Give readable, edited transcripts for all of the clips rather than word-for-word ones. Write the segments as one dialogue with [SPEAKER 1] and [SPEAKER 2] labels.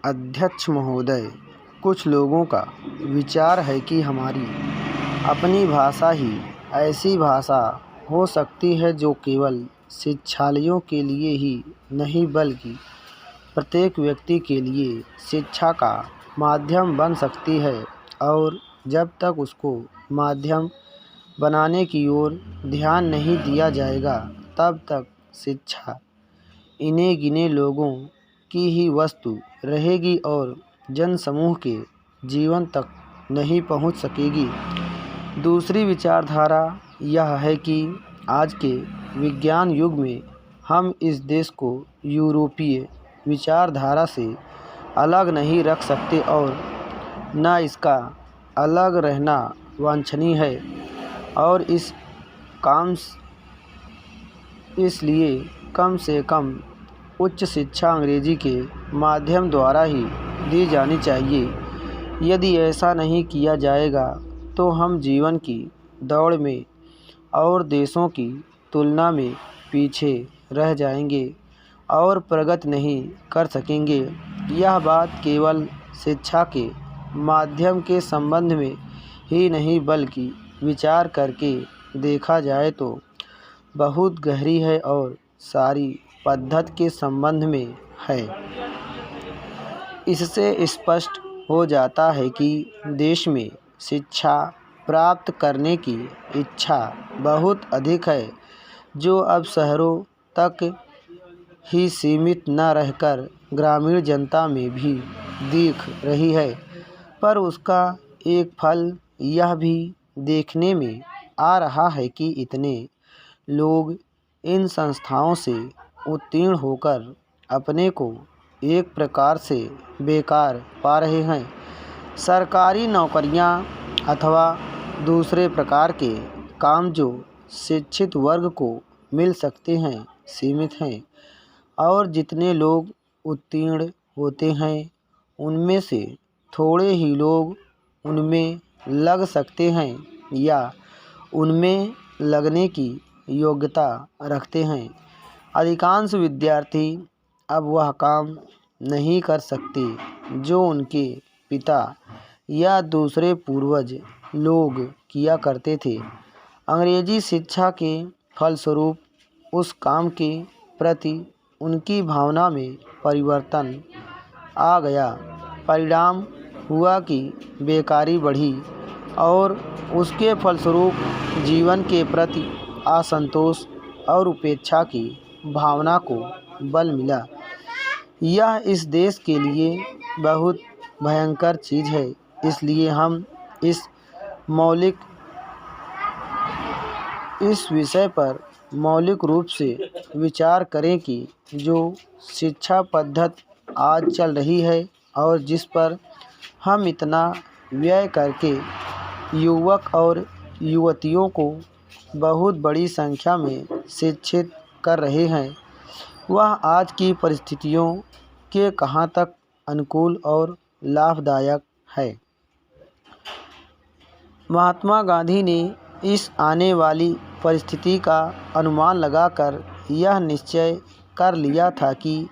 [SPEAKER 1] अध्यक्ष महोदय, कुछ लोगों का विचार है कि हमारी अपनी भाषा ही ऐसी भाषा हो सकती है जो केवल शिक्षालयों के लिए ही नहीं बल्कि प्रत्येक व्यक्ति के लिए शिक्षा का माध्यम बन सकती है, और जब तक उसको माध्यम बनाने की ओर ध्यान नहीं दिया जाएगा तब तक शिक्षा इन्हें गिने लोगों की ही वस्तु रहेगी और जनसमूह के जीवन तक नहीं पहुंच सकेगी। दूसरी विचारधारा यह है कि आज के विज्ञान युग में हम इस देश को यूरोपीय विचारधारा से अलग नहीं रख सकते और न इसका अलग रहना वांछनीय है, और इसलिए कम से कम उच्च शिक्षा अंग्रेजी के माध्यम द्वारा ही दी जानी चाहिए। यदि ऐसा नहीं किया जाएगा तो हम जीवन की दौड़ में और देशों की तुलना में पीछे रह जाएंगे और प्रगति नहीं कर सकेंगे। यह बात केवल शिक्षा के माध्यम के संबंध में ही नहीं बल्कि विचार करके देखा जाए तो बहुत गहरी है और सारी पद्धति के संबंध में है। इससे स्पष्ट हो जाता है कि देश में शिक्षा प्राप्त करने की इच्छा बहुत अधिक है, जो अब शहरों तक ही सीमित न रहकर ग्रामीण जनता में भी दिख रही है। पर उसका एक फल यह भी देखने में आ रहा है कि इतने लोग इन संस्थाओं से उत्तीर्ण होकर अपने को एक प्रकार से बेकार पा रहे हैं। सरकारी नौकरियां अथवा दूसरे प्रकार के काम जो शिक्षित वर्ग को मिल सकते हैं सीमित हैं, और जितने लोग उत्तीर्ण होते हैं उनमें से थोड़े ही लोग उनमें लग सकते हैं या उनमें लगने की योग्यता रखते हैं। अधिकांश विद्यार्थी अब वह काम नहीं कर सकते जो उनके पिता या दूसरे पूर्वज लोग किया करते थे। अंग्रेजी शिक्षा के फलस्वरूप उस काम के प्रति उनकी भावना में परिवर्तन आ गया। परिणाम हुआ कि बेकारी बढ़ी और उसके फलस्वरूप जीवन के प्रति असंतोष और उपेक्षा की भावना को बल मिला। यह इस देश के लिए बहुत भयंकर चीज़ है। इसलिए हम इस विषय पर मौलिक रूप से विचार करें कि जो शिक्षा पद्धति आज चल रही है और जिस पर हम इतना व्यय करके युवक और युवतियों को बहुत बड़ी संख्या में शिक्षित कर रहे हैं, वह आज की परिस्थितियों के कहाँ तक अनुकूल और लाभदायक है। महात्मा गांधी ने इस आने वाली परिस्थिति का अनुमान लगाकर यह निश्चय कर लिया था कि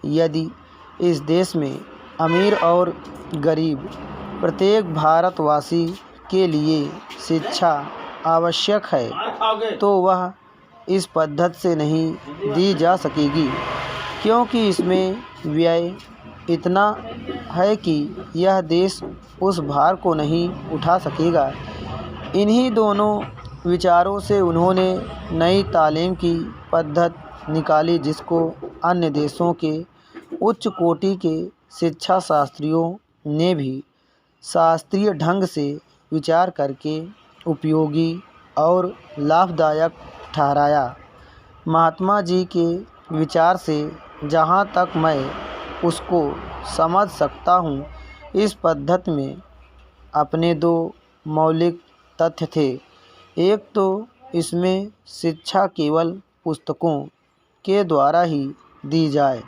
[SPEAKER 1] यदि इस देश में अमीर और गरीब प्रत्येक भारतवासी के लिए शिक्षा आवश्यक है तो वह इस पद्धति से नहीं दी जा सकेगी, क्योंकि इसमें व्यय इतना है कि यह देश उस भार को नहीं उठा सकेगा। इन्हीं दोनों विचारों से उन्होंने नई तालीम की पद्धति निकाली, जिसको अन्य देशों के उच्च कोटि के शिक्षा शास्त्रियों ने भी शास्त्रीय ढंग से विचार करके उपयोगी और लाभदायक ठहराया। महात्मा जी के विचार से जहाँ तक मैं उसको समझ सकता हूँ, इस पद्धति में अपने दो मौलिक तथ्य थे। एक तो इसमें शिक्षा केवल पुस्तकों के द्वारा ही दी जाए।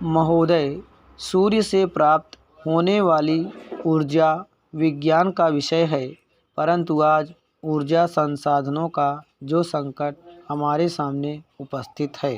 [SPEAKER 1] महोदय, सूर्य से प्राप्त होने वाली ऊर्जा विज्ञान का विषय है, परंतु आज ऊर्जा संसाधनों का जो संकट हमारे सामने उपस्थित है